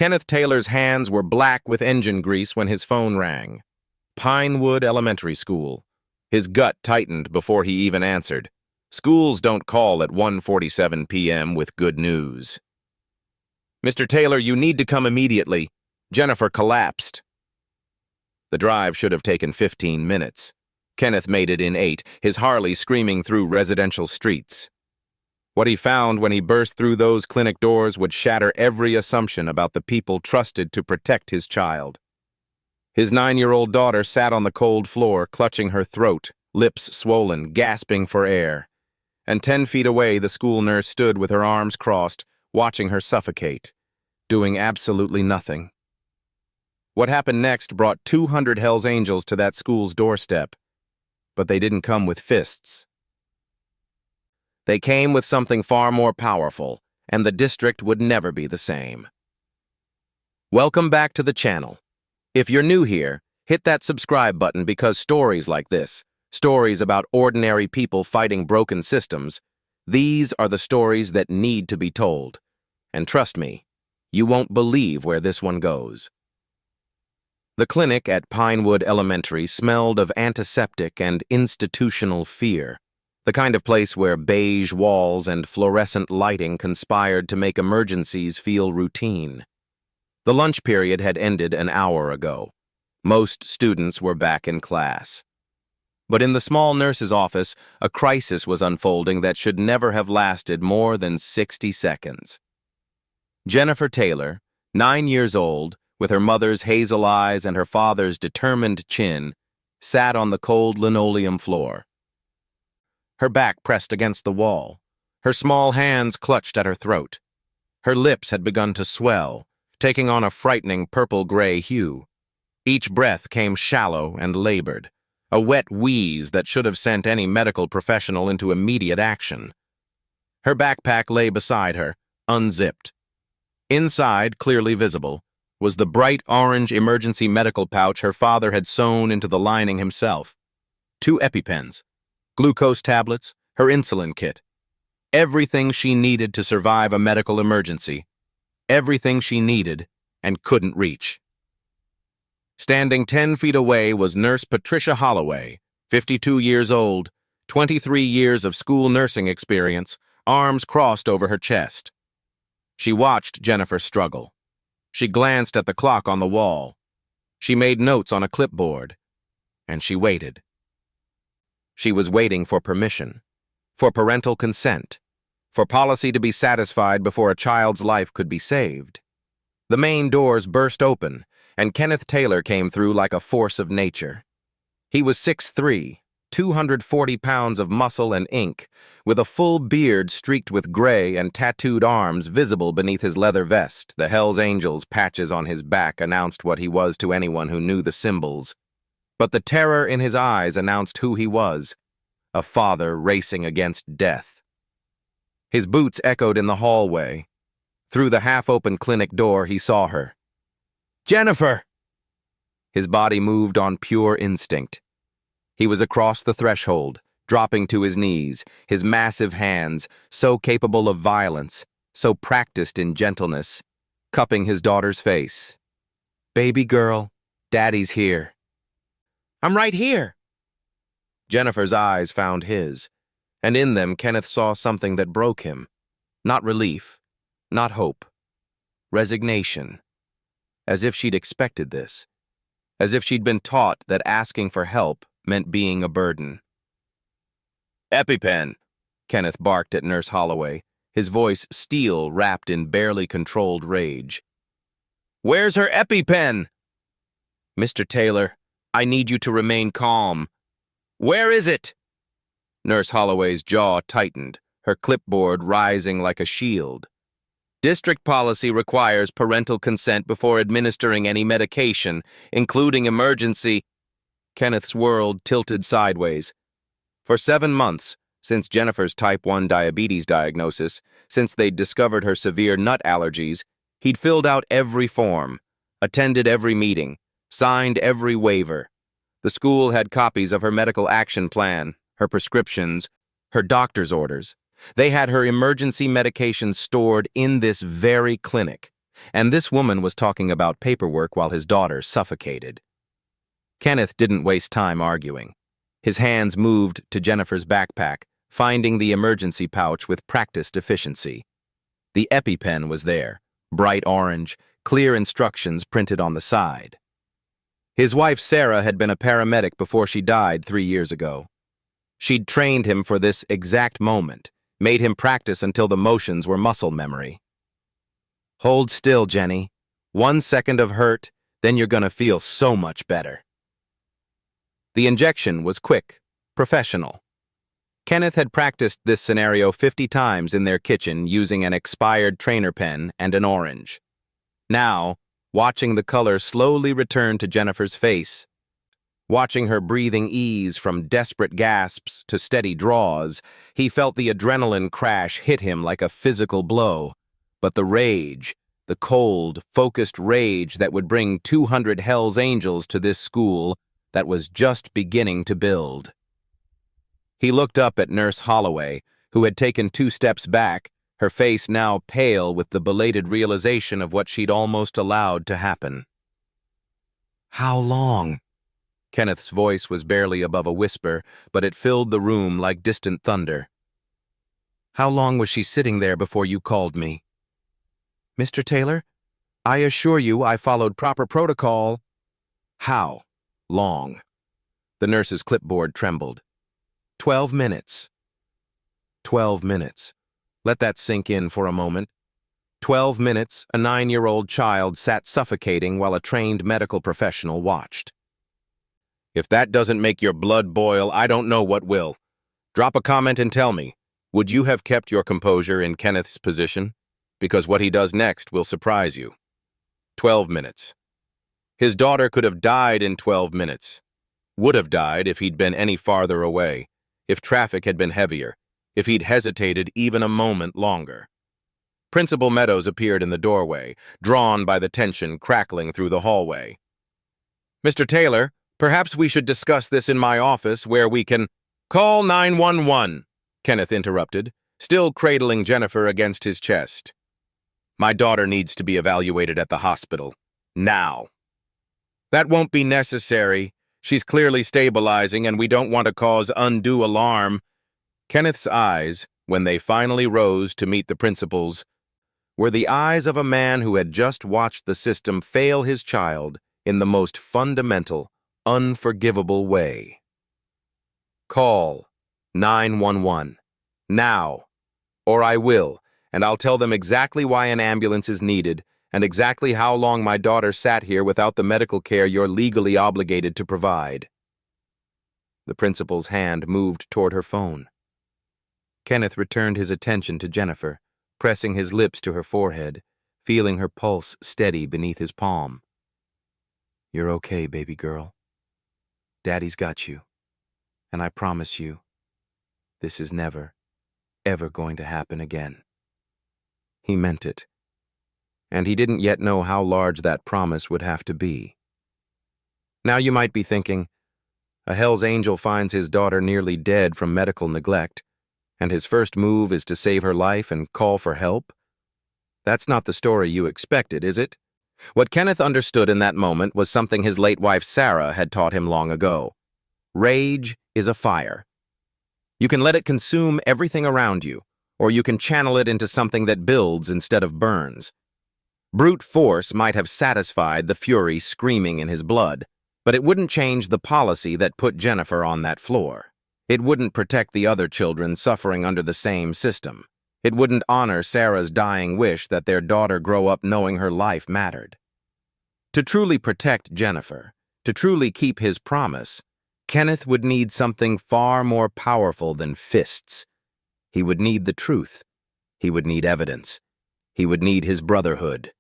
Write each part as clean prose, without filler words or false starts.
Kenneth Taylor's hands were black with engine grease when his phone rang. Pinewood Elementary School. His gut tightened before he even answered. Schools don't call at 1:47 p.m. with good news. "Mr. Taylor, you need to come immediately. Jennifer collapsed." The drive should have taken 15 minutes. Kenneth made it in 8, his Harley screaming through residential streets. What he found when he burst through those clinic doors would shatter every assumption about the people trusted to protect his child. His 9-year-old daughter sat on the cold floor, clutching her throat, lips swollen, gasping for air. And 10 feet away, the school nurse stood with her arms crossed, watching her suffocate, doing absolutely nothing. What happened next brought 200 Hell's Angels to that school's doorstep, but they didn't come with fists. They came with something far more powerful, and the district would never be the same. Welcome back to the channel. If you're new here, hit that subscribe button because stories like this, stories about ordinary people fighting broken systems, these are the stories that need to be told. And trust me, you won't believe where this one goes. The clinic at Pinewood Elementary smelled of antiseptic and institutional fear, the kind of place where beige walls and fluorescent lighting conspired to make emergencies feel routine. The lunch period had ended an hour ago. Most students were back in class. But in the small nurse's office, a crisis was unfolding that should never have lasted more than 60 seconds. Jennifer Taylor, 9 years old, with her mother's hazel eyes and her father's determined chin, sat on the cold linoleum floor. Her back pressed against the wall, her small hands clutched at her throat. Her lips had begun to swell, taking on a frightening purple-gray hue. Each breath came shallow and labored, a wet wheeze that should have sent any medical professional into immediate action. Her backpack lay beside her, unzipped. Inside, clearly visible, was the bright orange emergency medical pouch her father had sewn into the lining himself. 2 EpiPens, glucose tablets, her insulin kit. Everything she needed to survive a medical emergency. Everything she needed and couldn't reach. Standing 10 feet away was Nurse Patricia Holloway, 52 years old, 23 years of school nursing experience, arms crossed over her chest. She watched Jennifer struggle. She glanced at the clock on the wall. She made notes on a clipboard. And she waited. She was waiting for permission, for parental consent, for policy to be satisfied before a child's life could be saved. The main doors burst open, and Kenneth Taylor came through like a force of nature. He was 6'3", 240 pounds of muscle and ink, with a full beard streaked with gray and tattooed arms visible beneath his leather vest. The Hell's Angels patches on his back announced what he was to anyone who knew the symbols. But the terror in his eyes announced who he was, a father racing against death. His boots echoed in the hallway. Through the half-open clinic door, he saw her. "Jennifer!" His body moved on pure instinct. He was across the threshold, dropping to his knees, his massive hands, so capable of violence, so practiced in gentleness, cupping his daughter's face. "Baby girl, Daddy's here." "I'm right here." Jennifer's eyes found his, and in them Kenneth saw something that broke him. Not relief, not hope. Resignation. As if she'd expected this. As if she'd been taught that asking for help meant being a burden. "EpiPen," Kenneth barked at Nurse Holloway, his voice steel wrapped in barely controlled rage. "Where's her EpiPen?" "Mr. Taylor, I need you to remain calm." "Where is it?" Nurse Holloway's jaw tightened, her clipboard rising like a shield. "District policy requires parental consent before administering any medication, including emergency." Kenneth's world tilted sideways. For 7 months, since Jennifer's type 1 diabetes diagnosis, since they'd discovered her severe nut allergies, he'd filled out every form, attended every meeting, signed every waiver. The school had copies of her medical action plan, her prescriptions, her doctor's orders. They had her emergency medications stored in this very clinic. And this woman was talking about paperwork while his daughter suffocated. Kenneth didn't waste time arguing. His hands moved to Jennifer's backpack, finding the emergency pouch with practiced efficiency. The EpiPen was there, bright orange, clear instructions printed on the side. His wife Sarah had been a paramedic before she died 3 years ago. She'd trained him for this exact moment, made him practice until the motions were muscle memory. Hold still, Jenny. 1 second of hurt, then you're gonna feel so much better. The injection was quick, professional. Kenneth had practiced this scenario 50 times in their kitchen using an expired trainer pen and an orange. Now, watching the color slowly return to Jennifer's face, watching her breathing ease from desperate gasps to steady draws, he felt the adrenaline crash hit him like a physical blow. But the rage, the cold, focused rage that would bring 200 Hell's Angels to this school, that was just beginning to build. He looked up at Nurse Holloway, who had taken 2 steps back, her face now pale with the belated realization of what she'd almost allowed to happen. "How long?" Kenneth's voice was barely above a whisper, but it filled the room like distant thunder. "How long was she sitting there before you called me?" "Mr. Taylor, I assure you I followed proper protocol." "How long?" The nurse's clipboard trembled. 12 minutes. 12 minutes. Let that sink in for a moment. 12 minutes, a 9-year-old child sat suffocating while a trained medical professional watched. If that doesn't make your blood boil, I don't know what will. Drop a comment and tell me, would you have kept your composure in Kenneth's position? Because what he does next will surprise you. 12 minutes. His daughter could have died in 12 minutes. Would have died if he'd been any farther away, if traffic had been heavier, if he'd hesitated even a moment longer. Principal Meadows appeared in the doorway, drawn by the tension crackling through the hallway. "Mr. Taylor, perhaps we should discuss this in my office where we can—" "Call 911, Kenneth interrupted, still cradling Jennifer against his chest. "My daughter needs to be evaluated at the hospital. Now." "That won't be necessary. She's clearly stabilizing, and we don't want to cause undue alarm." Kenneth's eyes, when they finally rose to meet the principal's, were the eyes of a man who had just watched the system fail his child in the most fundamental, unforgivable way. "Call 911. Now. Or I will, and I'll tell them exactly why an ambulance is needed, and exactly how long my daughter sat here without the medical care you're legally obligated to provide." The principal's hand moved toward her phone. Kenneth returned his attention to Jennifer, pressing his lips to her forehead, feeling her pulse steady beneath his palm. "You're okay, baby girl. Daddy's got you, and I promise you, this is never, ever going to happen again." He meant it. And he didn't yet know how large that promise would have to be. Now you might be thinking, a Hell's Angel finds his daughter nearly dead from medical neglect, and his first move is to save her life and call for help? That's not the story you expected, is it? What Kenneth understood in that moment was something his late wife Sarah had taught him long ago. Rage is a fire. You can let it consume everything around you, or you can channel it into something that builds instead of burns. Brute force might have satisfied the fury screaming in his blood, but it wouldn't change the policy that put Jennifer on that floor. It wouldn't protect the other children suffering under the same system. It wouldn't honor Sarah's dying wish that their daughter grow up knowing her life mattered. To truly protect Jennifer, to truly keep his promise, Kenneth would need something far more powerful than fists. He would need the truth. He would need evidence. He would need his brotherhood.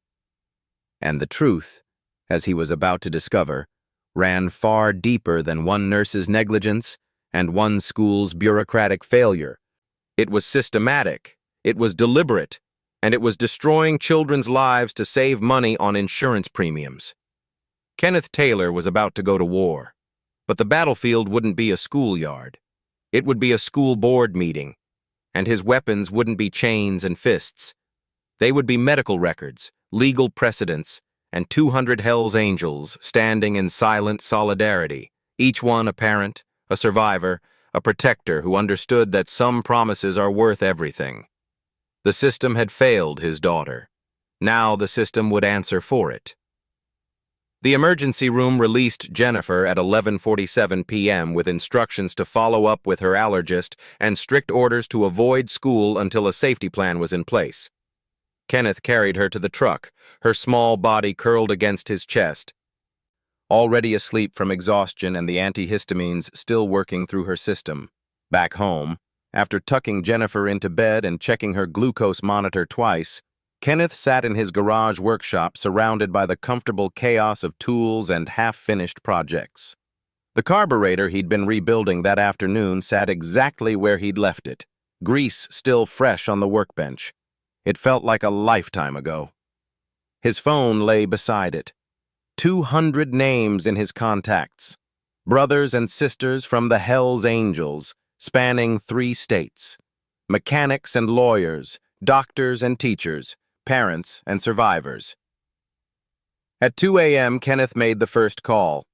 And the truth, as he was about to discover, ran far deeper than one nurse's negligence and one school's bureaucratic failure. It was systematic, it was deliberate, and it was destroying children's lives to save money on insurance premiums. Kenneth Taylor was about to go to war, but the battlefield wouldn't be a schoolyard. It would be a school board meeting, and his weapons wouldn't be chains and fists. They would be medical records, legal precedents, and 200 Hell's Angels standing in silent solidarity, each one a parent, a survivor, a protector who understood that some promises are worth everything. The system had failed his daughter. Now the system would answer for it. The emergency room released Jennifer at 11:47 p.m. with instructions to follow up with her allergist and strict orders to avoid school until a safety plan was in place. Kenneth carried her to the truck, her small body curled against his chest. Already asleep from exhaustion and the antihistamines still working through her system. Back home, after tucking Jennifer into bed and checking her glucose monitor twice, Kenneth sat in his garage workshop surrounded by the comfortable chaos of tools and half-finished projects. The carburetor he'd been rebuilding that afternoon sat exactly where he'd left it, grease still fresh on the workbench. It felt like a lifetime ago. His phone lay beside it. 200 names in his contacts. Brothers and sisters from the Hell's Angels, spanning 3 states. Mechanics and lawyers, doctors and teachers, parents and survivors. At 2 a.m., Kenneth made the first call.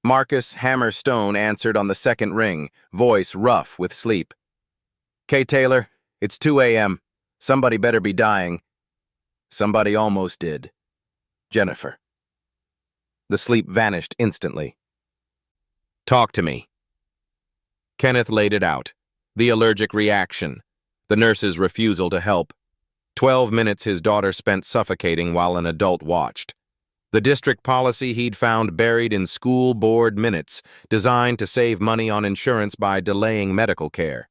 Marcus Hammer Stone answered on the second ring, voice rough with sleep. "K. Taylor, it's 2 a.m. Somebody better be dying." Somebody almost did. Jennifer. The sleep vanished instantly. "Talk to me." Kenneth laid it out. The allergic reaction. The nurse's refusal to help. 12 minutes his daughter spent suffocating while an adult watched. The district policy he'd found buried in school board minutes, designed to save money on insurance by delaying medical care.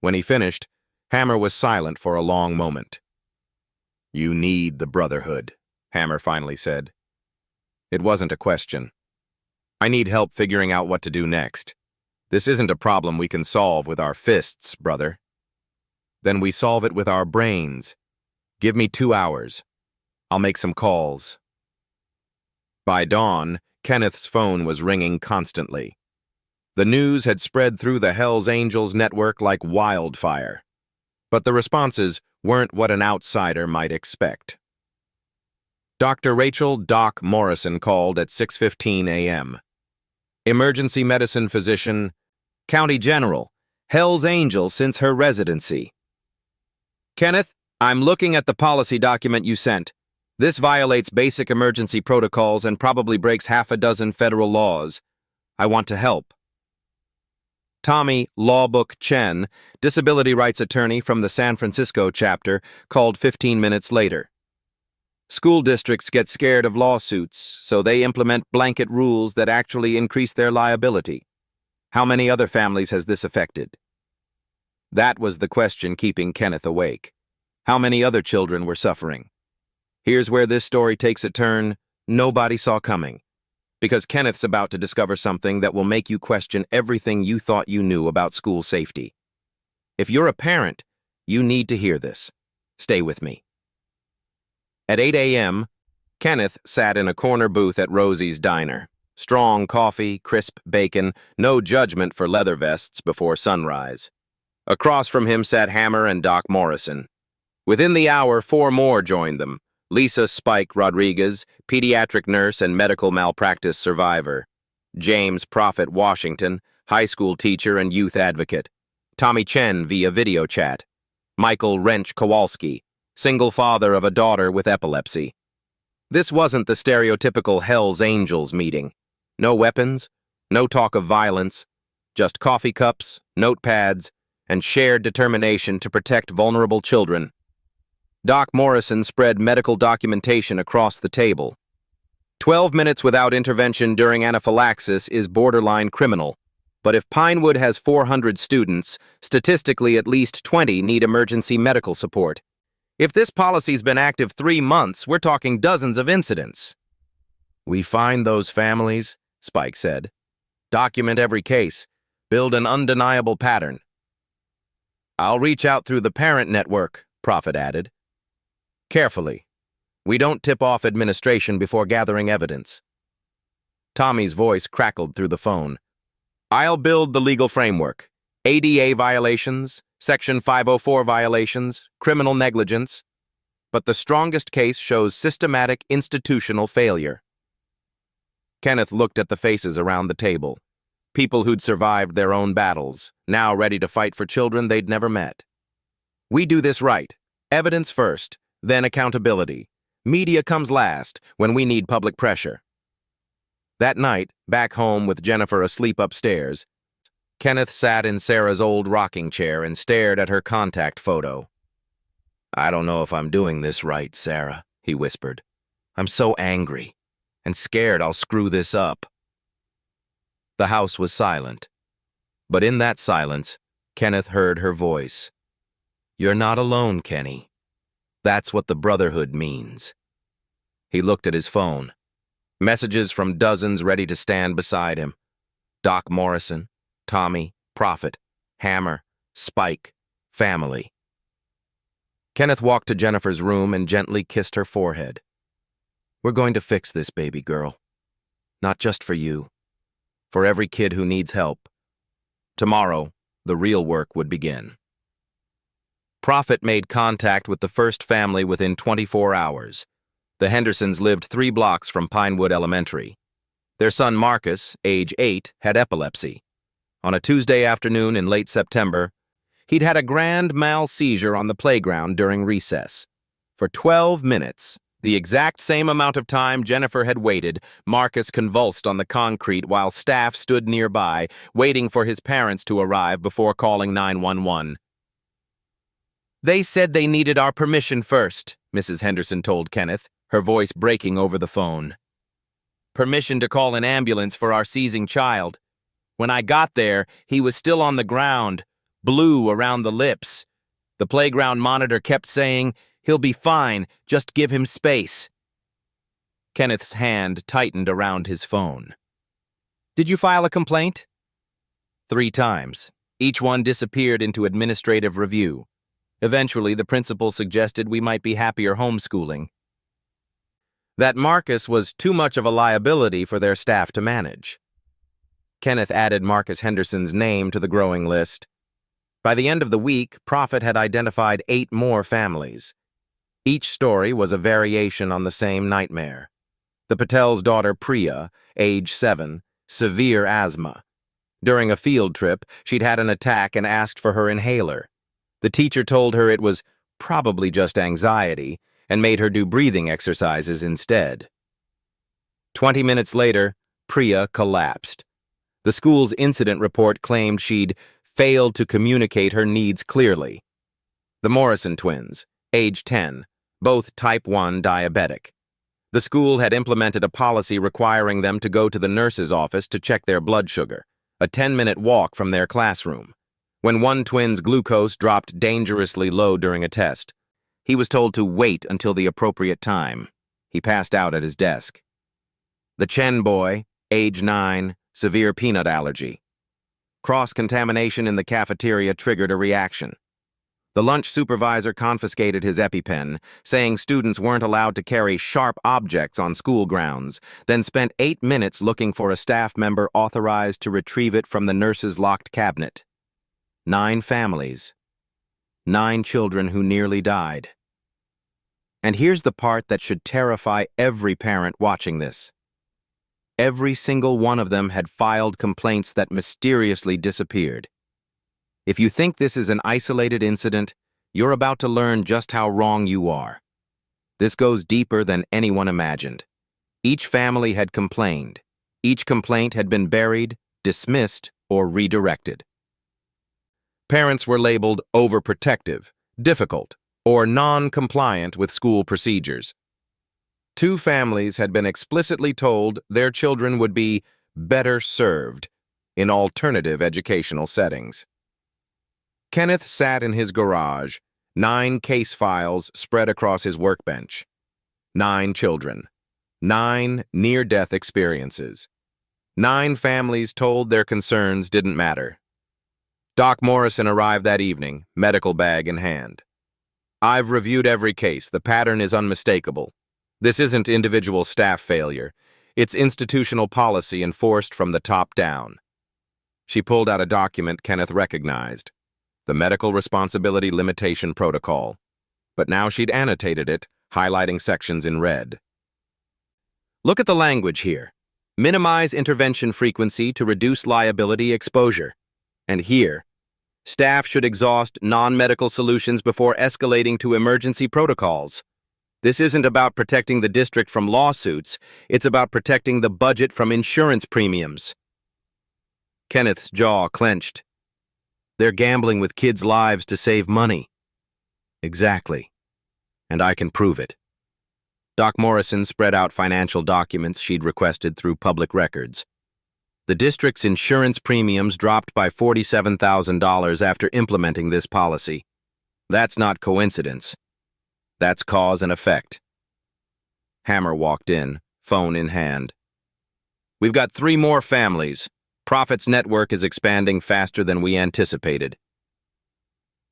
When he finished, Hammer was silent for a long moment. "You need the brotherhood," Hammer finally said. It wasn't a question. "I need help figuring out what to do next. This isn't a problem we can solve with our fists, brother." "Then we solve it with our brains. Give me 2 hours. I'll make some calls." By dawn, Kenneth's phone was ringing constantly. The news had spread through the Hell's Angels network like wildfire. But the responses weren't what an outsider might expect. Dr. Rachel "Doc" Morrison called at 6:15 a.m. Emergency medicine physician, County General, Hell's Angel since her residency. "Kenneth, I'm looking at the policy document you sent. This violates basic emergency protocols and probably breaks half a dozen federal laws. I want to help." Tommy Lawbook Chen, disability rights attorney from the San Francisco chapter, called 15 minutes later. "School districts get scared of lawsuits, so they implement blanket rules that actually increase their liability. How many other families has this affected?" That was the question keeping Kenneth awake. How many other children were suffering? Here's where this story takes a turn nobody saw coming. Because Kenneth's about to discover something that will make you question everything you thought you knew about school safety. If you're a parent, you need to hear this. Stay with me. At 8 a.m., Kenneth sat in a corner booth at Rosie's Diner. Strong coffee, crisp bacon, no judgment for leather vests before sunrise. Across from him sat Hammer and Doc Morrison. Within the hour, 4 more joined them. Lisa Spike Rodriguez, pediatric nurse and medical malpractice survivor. James Prophet Washington, high school teacher and youth advocate. Tommy Chen via video chat. Michael Wrench Kowalski, single father of a daughter with epilepsy. This wasn't the stereotypical Hell's Angels meeting. No weapons, no talk of violence, just coffee cups, notepads, and shared determination to protect vulnerable children. Doc Morrison spread medical documentation across the table. 12 minutes without intervention during anaphylaxis is borderline criminal, but if Pinewood has 400 students, statistically at least 20 need emergency medical support. If this policy's been active 3 months, we're talking dozens of incidents. "We find those families," Spike said. "Document every case. Build an undeniable pattern." "I'll reach out through the parent network," Prophet added. "Carefully. We don't tip off administration before gathering evidence." Tommy's voice crackled through the phone. "I'll build the legal framework. ADA violations, Section 504 violations, criminal negligence." but the strongest case shows systematic institutional failure. Kenneth looked at the faces around the table. People who'd survived their own battles, now ready to fight for children they'd never met. We do this right. Evidence first, then accountability. Media comes last when we need public pressure. That night, back home with Jennifer asleep upstairs, Kenneth sat in Sarah's old rocking chair and stared at her contact photo. "I don't know if I'm doing this right, Sarah," he whispered. "I'm so angry and scared I'll screw this up." The house was silent, but in that silence, Kenneth heard her voice. "You're not alone, Kenny. That's what the brotherhood means." He looked at his phone. Messages from dozens ready to stand beside him. Doc Morrison, Tommy, Prophet, Hammer, Spike, family. Kenneth walked to Jennifer's room and gently kissed her forehead. "We're going to fix this, baby girl. Not just for you. For every kid who needs help. Tomorrow, the real work would begin." Prophet made contact with the first family within 24 hours. The Hendersons lived 3 blocks from Pinewood Elementary. Their son Marcus, age 8, had epilepsy. On a Tuesday afternoon in late September, he'd had a grand mal seizure on the playground during recess. For 12 minutes, the exact same amount of time Jennifer had waited, Marcus convulsed on the concrete while staff stood nearby, waiting for his parents to arrive before calling 911. "They said they needed our permission first," Mrs. Henderson told Kenneth, her voice breaking over the phone. "Permission to call an ambulance for our seizing child. When I got there, he was still on the ground, blue around the lips. The playground monitor kept saying, 'He'll be fine, just give him space.'" Kenneth's hand tightened around his phone. "Did you file a complaint?" 3 times. Each one disappeared into administrative review. Eventually, the principal suggested we might be happier homeschooling. That Marcus was too much of a liability for their staff to manage. Kenneth added Marcus Henderson's name to the growing list. By the end of the week, Prophet had identified 8 more families. Each story was a variation on the same nightmare. The Patel's daughter Priya, age 7, severe asthma. During a field trip, she'd had an attack and asked for her inhaler. The teacher told her it was probably just anxiety and made her do breathing exercises instead. 20 minutes later, Priya collapsed. The school's incident report claimed she'd failed to communicate her needs clearly. The Morrison twins, age 10, both type 1 diabetic. The school had implemented a policy requiring them to go to the nurse's office to check their blood sugar, a 10-minute walk from their classroom. When one twin's glucose dropped dangerously low during a test, he was told to wait until the appropriate time. He passed out at his desk. The Chen boy, age 9, severe peanut allergy. Cross-contamination in the cafeteria triggered a reaction. The lunch supervisor confiscated his EpiPen, saying students weren't allowed to carry sharp objects on school grounds, then spent 8 minutes looking for a staff member authorized to retrieve it from the nurse's locked cabinet. 9 families. 9 children who nearly died. And here's the part that should terrify every parent watching this. Every single one of them had filed complaints that mysteriously disappeared. If you think this is an isolated incident, you're about to learn just how wrong you are. This goes deeper than anyone imagined. Each family had complained. Each complaint had been buried, dismissed, or redirected. Parents were labeled overprotective, difficult, or non-compliant with school procedures. 2 families had been explicitly told their children would be better served in alternative educational settings. Kenneth sat in his garage, 9 case files spread across his workbench. 9 children. 9 near-death experiences. 9 families told their concerns didn't matter. Doc Morrison arrived that evening, medical bag in hand. "I've reviewed every case. The pattern is unmistakable. This isn't individual staff failure. It's institutional policy enforced from the top down." She pulled out a document Kenneth recognized. The Medical Responsibility Limitation Protocol. but now she'd annotated it, highlighting sections in red. Look at the language here. Minimize intervention frequency to reduce liability exposure. And here, staff should exhaust non-medical solutions before escalating to emergency protocols. This isn't about protecting the district from lawsuits, it's about protecting the budget from insurance premiums. Kenneth's jaw clenched. They're gambling with kids' lives to save money. Exactly. And I can prove it. Doc Morrison spread out financial documents she'd requested through public records. The district's insurance premiums dropped by $47,000 after implementing this policy. That's not coincidence. That's cause and effect. Hammer walked in, phone in hand. We've got 3 more families. Profit's network is expanding faster than we anticipated.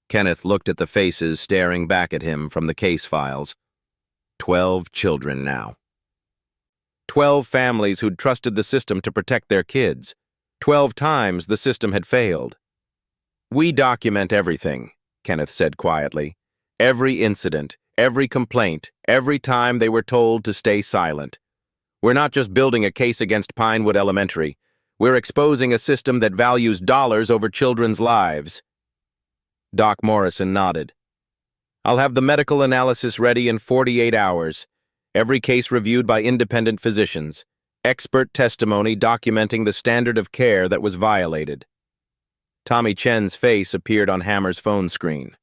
Kenneth looked at the faces staring back at him from the case files. 12 children now. 12 families who'd trusted the system to protect their kids. 12 times the system had failed. We document everything, Kenneth said quietly. Every incident, every complaint, every time they were told to stay silent. We're not just building a case against Pinewood Elementary. We're exposing a system that values dollars over children's lives. Doc Morrison nodded. I'll have the medical analysis ready in 48 hours. Every case reviewed by independent physicians. Expert testimony documenting the standard of care that was violated. Tommy Chen's face appeared on Hammer's phone screen.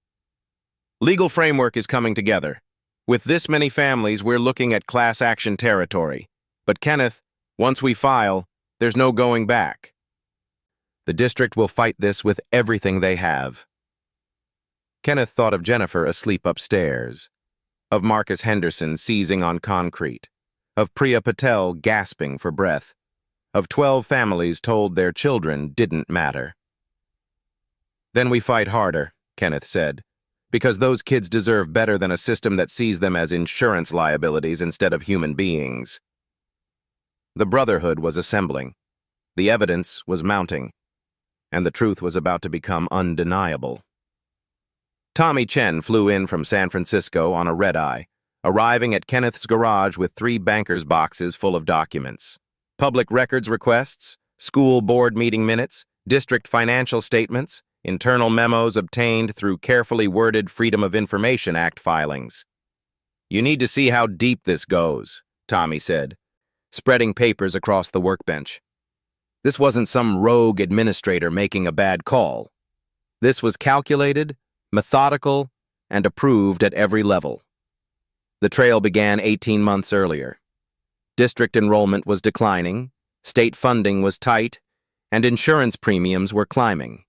Legal framework is coming together. With this many families, we're looking at class action territory. But Kenneth, once we file, there's no going back. The district will fight this with everything they have. Kenneth thought of Jennifer asleep upstairs, of Marcus Henderson seizing on concrete, of Priya Patel gasping for breath, of 12 families told their children didn't matter. Then we fight harder, Kenneth said, because those kids deserve better than a system that sees them as insurance liabilities instead of human beings. The brotherhood was assembling. The evidence was mounting, and the truth was about to become undeniable. Tommy Chen flew in from San Francisco on a red-eye, arriving at Kenneth's garage with 3 banker's boxes full of documents. Public records requests, school board meeting minutes, district financial statements, internal memos obtained through carefully worded Freedom of Information Act filings. You need to see how deep this goes, Tommy said, spreading papers across the workbench. This wasn't some rogue administrator making a bad call. This was calculated, methodical, and approved at every level. The trail began 18 months earlier. District enrollment was declining, state funding was tight, and insurance premiums were climbing.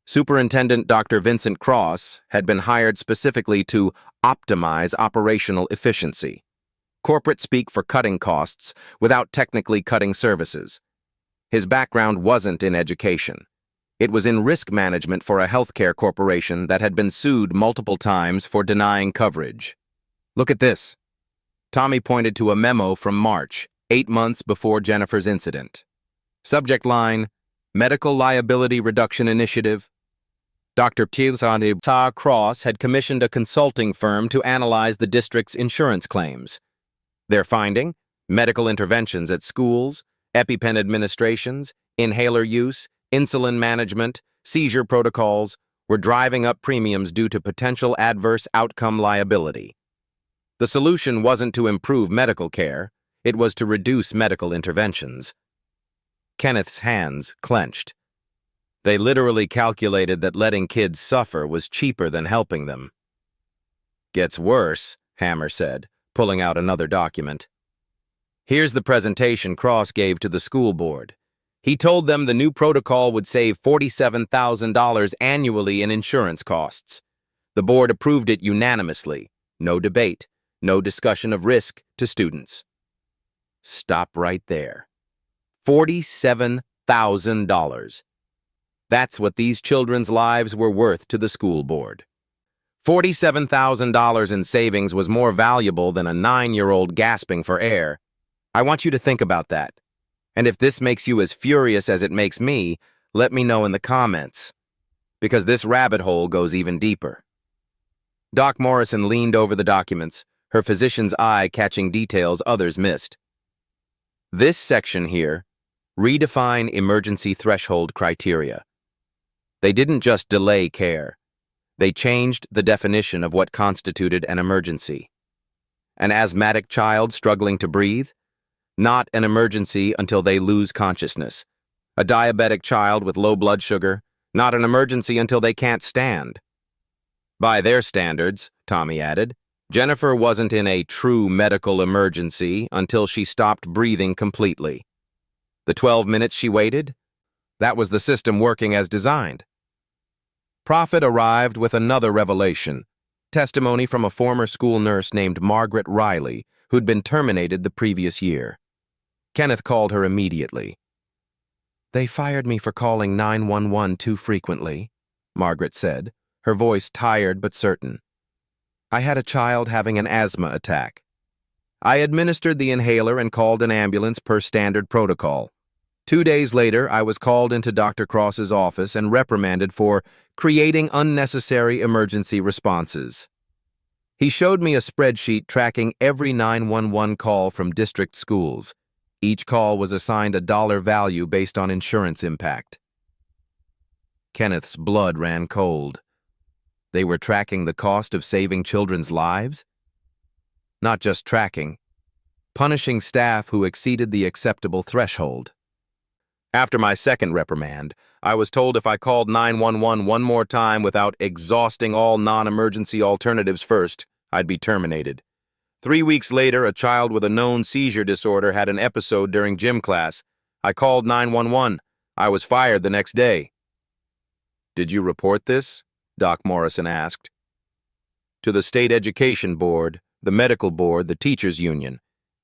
Superintendent Dr. Vincent Cross had been hired specifically to optimize operational efficiency. Corporate speak for cutting costs without technically cutting services. His background wasn't in education. It was in risk management for a healthcare corporation that had been sued multiple times for denying coverage. Look at this. Tommy pointed to a memo from March, 8 months before Jennifer's incident. Subject line, Medical Liability Reduction Initiative. Dr. Patricia Cross had commissioned a consulting firm to analyze the district's insurance claims. Their finding, medical interventions at schools, EpiPen administrations, inhaler use, insulin management, seizure protocols were driving up premiums due to potential adverse outcome liability. The solution wasn't to improve medical care, it was to reduce medical interventions. Kenneth's hands clenched. They literally calculated that letting kids suffer was cheaper than helping them. Gets worse, Hammer said, pulling out another document. Here's the presentation Cross gave to the school board. He told them the new protocol would save $47,000 annually in insurance costs. The board approved it unanimously. No debate, no discussion of risk to students. Stop right there. $47,000. That's what these children's lives were worth to the school board. $47,000 in savings was more valuable than a 9-year-old gasping for air. I want you to think about that. And if this makes you as furious as it makes me, let me know in the comments. Because this rabbit hole goes even deeper. Doc Morrison leaned over the documents, her physician's eye catching details others missed. This section here, redefine emergency threshold criteria. They didn't just delay care. They changed the definition of what constituted an emergency. An asthmatic child struggling to breathe? Not an emergency until they lose consciousness. A diabetic child with low blood sugar? Not an emergency until they can't stand. By their standards, Tommy added, Jennifer wasn't in a true medical emergency until she stopped breathing completely. The 12 minutes she waited? That was the system working as designed. Prophet arrived with another revelation, testimony from a former school nurse named Margaret Riley, who'd been terminated the previous year. Kenneth called her immediately. "They fired me for calling 911 too frequently," Margaret said, her voice tired but certain. "I had a child having an asthma attack. I administered the inhaler and called an ambulance per standard protocol. 2 days later, I was called into Dr. Cross's office and reprimanded for creating unnecessary emergency responses. He showed me a spreadsheet tracking every 911 call from district schools. Each call was assigned a dollar value based on insurance impact." Kenneth's blood ran cold. They were tracking the cost of saving children's lives? Not just tracking, punishing staff who exceeded the acceptable threshold. After my second reprimand, I was told if I called 911 one more time without exhausting all non-emergency alternatives first, I'd be terminated. 3 weeks later, a child with a known seizure disorder had an episode during gym class. I called 911. I was fired the next day. "Did you report this?" Doc Morrison asked. "To the State Education Board, the Medical Board, the Teachers Union.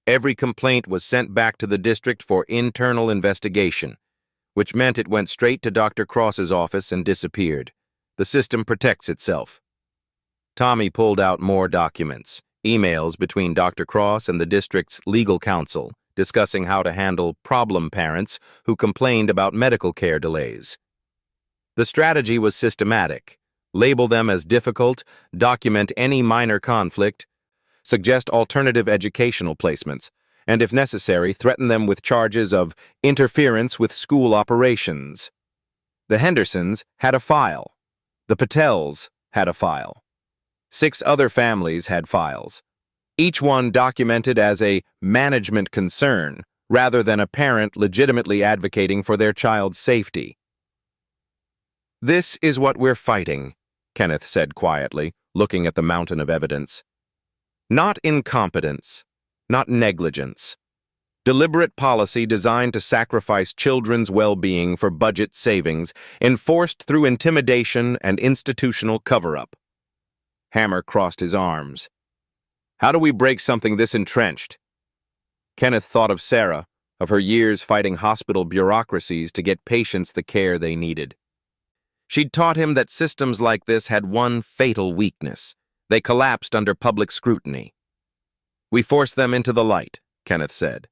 Every complaint was sent back to the district for internal investigation, which meant it went straight to Dr. Cross's office and disappeared. The system protects itself." Tommy pulled out more documents, emails between Dr. Cross and the district's legal counsel, discussing how to handle problem parents who complained about medical care delays. The strategy was systematic. Label them as difficult, document any minor conflict, suggest alternative educational placements, and if necessary, threaten them with charges of interference with school operations. The Hendersons had a file. The Patels had a file. 6 other families had files, each one documented as a management concern rather than a parent legitimately advocating for their child's safety. "This is what we're fighting," Kenneth said quietly, looking at the mountain of evidence. "Not incompetence, not negligence. Deliberate policy designed to sacrifice children's well-being for budget savings, enforced through intimidation and institutional cover-up." Hammer crossed his arms. "How do we break something this entrenched?" Kenneth thought of Sarah, of her years fighting hospital bureaucracies to get patients the care they needed. She'd taught him that systems like this had one fatal weakness. They collapsed under public scrutiny. "We force them into the light," Kenneth said.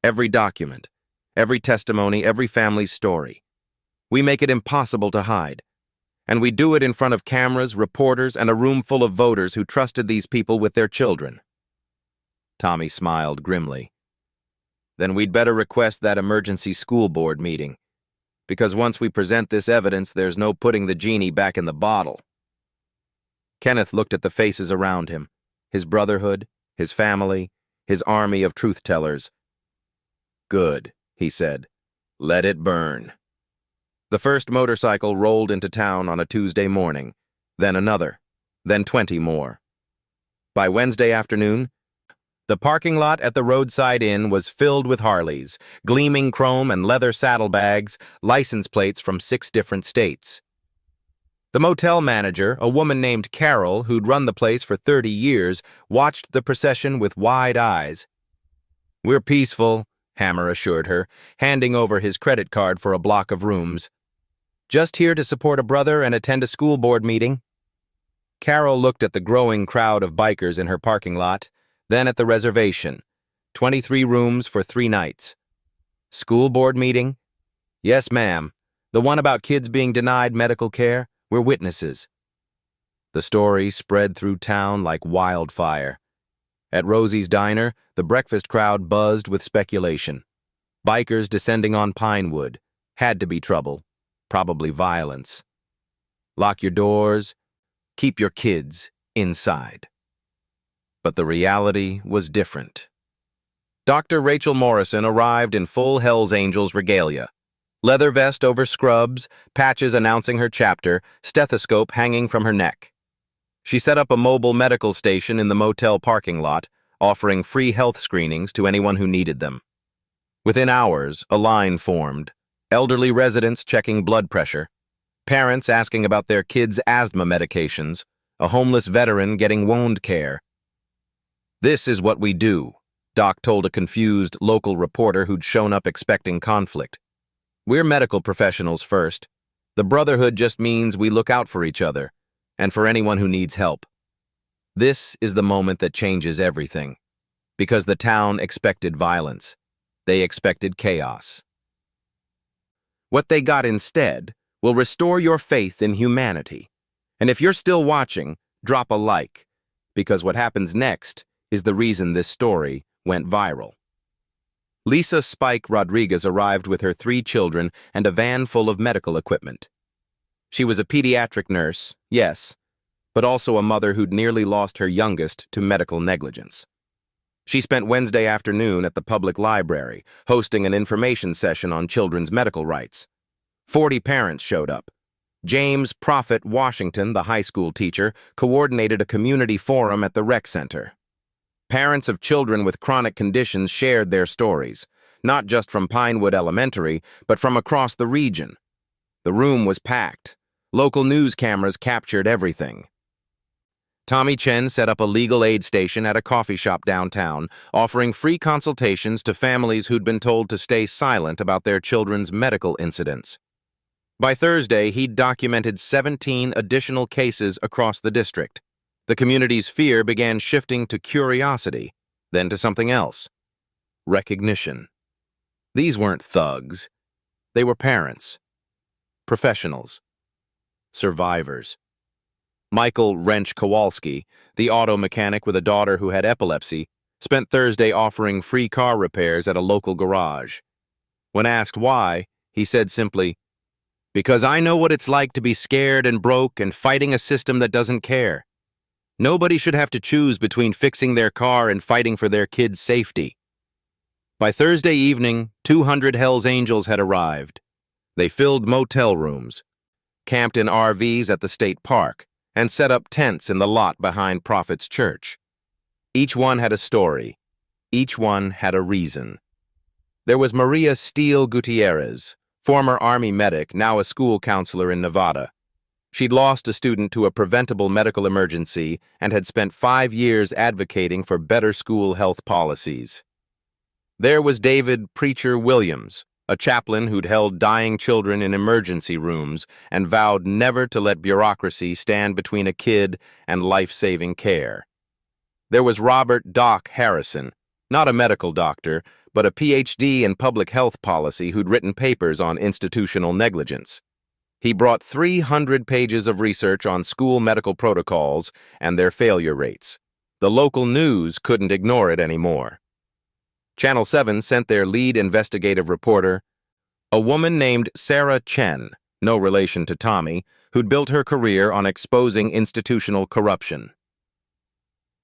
"Every document, every testimony, every family's story. We make it impossible to hide. And we do it in front of cameras, reporters, and a room full of voters who trusted these people with their children." Tommy smiled grimly. "Then we'd better request that emergency school board meeting, because once we present this evidence, there's no putting the genie back in the bottle." Kenneth looked at the faces around him, his brotherhood, his family, his army of truth-tellers. "Good," he said. "Let it burn." The first motorcycle rolled into town on a Tuesday morning, then another, then 20 more. By Wednesday afternoon, the parking lot at the roadside inn was filled with Harleys, gleaming chrome and leather saddlebags, license plates from 6 different states. The motel manager, a woman named Carol, who'd run the place for 30 years, watched the procession with wide eyes. "We're peaceful," Hammer assured her, handing over his credit card for a block of rooms. "Just here to support a brother and attend a school board meeting." Carol looked at the growing crowd of bikers in her parking lot, then at the reservation. 23 rooms for 3 nights. "School board meeting?" "Yes, ma'am. The one about kids being denied medical care. We're witnesses." The story spread through town like wildfire. At Rosie's Diner, the breakfast crowd buzzed with speculation. Bikers descending on Pinewood. Had to be trouble. Probably violence. Lock your doors. Keep your kids inside. But the reality was different. Dr. Rachel Morrison arrived in full Hell's Angels regalia. Leather vest over scrubs, patches announcing her chapter, stethoscope hanging from her neck. She set up a mobile medical station in the motel parking lot, offering free health screenings to anyone who needed them. Within hours, a line formed. Elderly residents checking blood pressure, parents asking about their kids' asthma medications, a homeless veteran getting wound care. "This is what we do," Doc told a confused local reporter who'd shown up expecting conflict. "We're medical professionals first. The brotherhood just means we look out for each other, and for anyone who needs help." This is the moment that changes everything, because the town expected violence. They expected chaos. What they got instead will restore your faith in humanity. And if you're still watching, drop a like, because what happens next is the reason this story went viral. Lisa Spike Rodriguez arrived with her 3 children and a van full of medical equipment. She was a pediatric nurse, yes, but also a mother who'd nearly lost her youngest to medical negligence. She spent Wednesday afternoon at the public library, hosting an information session on children's medical rights. 40 parents showed up. James Prophet Washington, the high school teacher, coordinated a community forum at the rec center. Parents of children with chronic conditions shared their stories, not just from Pinewood Elementary, but from across the region. The room was packed. Local news cameras captured everything. Tommy Chen set up a legal aid station at a coffee shop downtown, offering free consultations to families who'd been told to stay silent about their children's medical incidents. By Thursday, he'd documented 17 additional cases across the district. The community's fear began shifting to curiosity, then to something else: recognition. These weren't thugs. They were parents, professionals, survivors. Michael Wrench Kowalski, the auto mechanic with a daughter who had epilepsy, spent Thursday offering free car repairs at a local garage. When asked why, he said simply, "Because I know what it's like to be scared and broke and fighting a system that doesn't care. Nobody should have to choose between fixing their car and fighting for their kids' safety." By Thursday evening, 200 Hell's Angels had arrived. They filled motel rooms, camped in RVs at the state park, and set up tents in the lot behind Prophet's church. Each one had a story. Each one had a reason. There was Maria Steele Gutierrez, former Army medic, now a school counselor in Nevada. She'd lost a student to a preventable medical emergency and had spent 5 years advocating for better school health policies. There was David Preacher Williams, a chaplain who'd held dying children in emergency rooms and vowed never to let bureaucracy stand between a kid and life-saving care. There was Robert Doc Harrison, not a medical doctor, but a PhD in public health policy who'd written papers on institutional negligence. He brought 300 pages of research on school medical protocols and their failure rates. The local news couldn't ignore it anymore. Channel 7 sent their lead investigative reporter, a woman named Sarah Chen, no relation to Tommy, who'd built her career on exposing institutional corruption.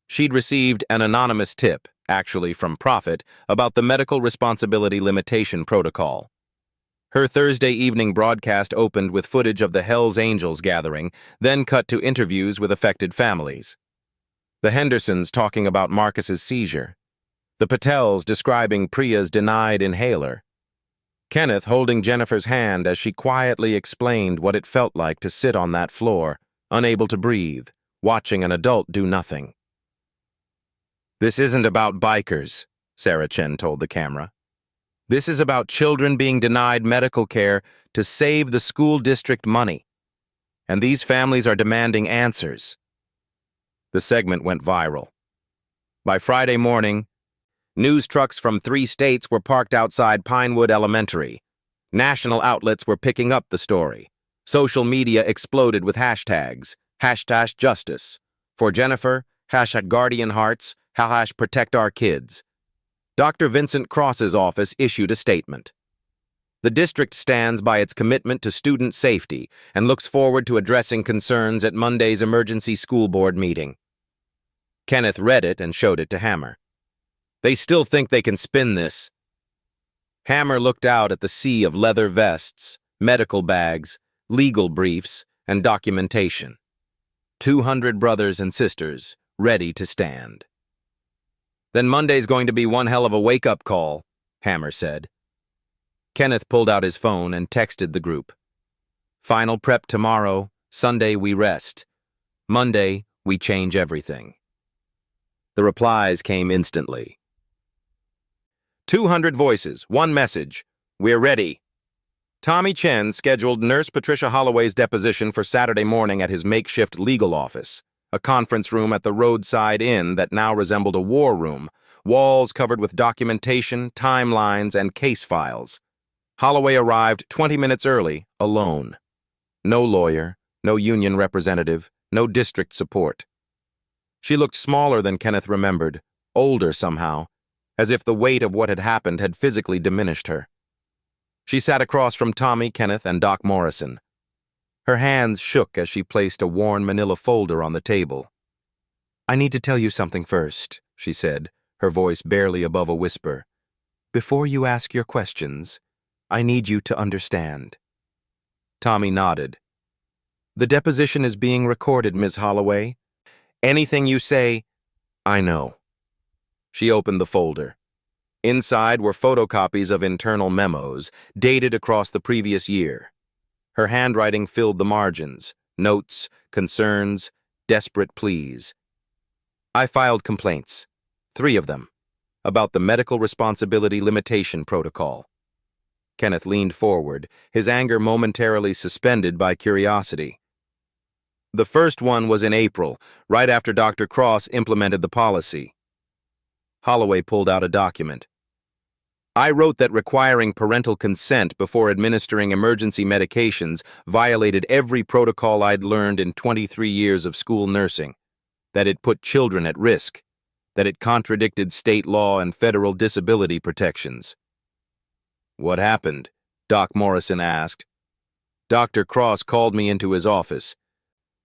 She'd received an anonymous tip, actually from Prophet, about the medical responsibility limitation protocol. Her Thursday evening broadcast opened with footage of the Hell's Angels gathering, then cut to interviews with affected families. The Hendersons talking about Marcus's seizure. The Patels describing Priya's denied inhaler. Kenneth holding Jennifer's hand as she quietly explained what it felt like to sit on that floor, unable to breathe, watching an adult do nothing. "This isn't about bikers," Sarah Chen told the camera. "This is about children being denied medical care to save the school district money. And these families are demanding answers." The segment went viral. By Friday morning, news trucks from 3 states were parked outside Pinewood Elementary. National outlets were picking up the story. Social media exploded with hashtags, Hashtag justice. For Jennifer, hashtag guardian hearts, hashtag protect our kids. Dr. Vincent Cross's office issued a statement. The district stands by its commitment to student safety and looks forward to addressing concerns at Monday's emergency school board meeting. Kenneth read it and showed it to Hammer. They still think they can spin this. Hammer looked out at the sea of leather vests, medical bags, legal briefs, and documentation. 200 brothers and sisters ready to stand. Then Monday's going to be one hell of a wake-up call, Hammer said. Kenneth pulled out his phone and texted the group. Final prep tomorrow, Sunday we rest. Monday, we change everything. The replies came instantly. 200 voices, one message. We're ready. Tommy Chen scheduled Nurse Patricia Holloway's deposition for Saturday morning at his makeshift legal office, a conference room at the roadside inn that now resembled a war room, walls covered with documentation, timelines, and case files. Holloway arrived 20 minutes early, alone. No lawyer, no union representative, no district support. She looked smaller than Kenneth remembered, older somehow, as if the weight of what had happened had physically diminished her. She sat across from Tommy, Kenneth, and Doc Morrison. Her hands shook as she placed a worn manila folder on the table. "I need to tell you something first," she said, her voice barely above a whisper. "Before you ask your questions, I need you to understand." Tommy nodded. "The deposition is being recorded, Ms. Holloway. Anything you say, I know." She opened the folder. Inside were photocopies of internal memos, dated across the previous year. Her handwriting filled the margins, notes, concerns, desperate pleas. "I filed complaints, 3 of them, about the medical responsibility limitation protocol." Kenneth leaned forward, his anger momentarily suspended by curiosity. "The first one was in April, right after Dr. Cross implemented the policy." Holloway pulled out a document. "I wrote that requiring parental consent before administering emergency medications violated every protocol I'd learned in 23 years of school nursing, that it put children at risk, that it contradicted state law and federal disability protections." "What happened?" Doc Morrison asked. "Dr. Cross called me into his office,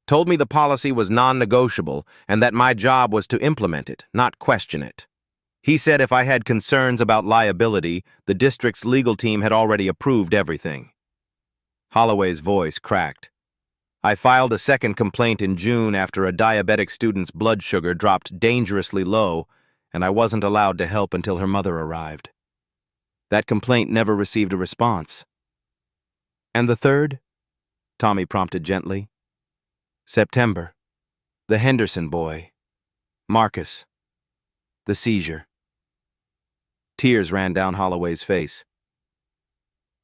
told me the policy was non-negotiable and that my job was to implement it, not question it. He said if I had concerns about liability, the district's legal team had already approved everything." Holloway's voice cracked. "I filed a second complaint in June after a diabetic student's blood sugar dropped dangerously low, and I wasn't allowed to help until her mother arrived. That complaint never received a response." "And the third?" Tommy prompted gently. "September. The Henderson boy. Marcus. The seizure." Tears ran down Holloway's face.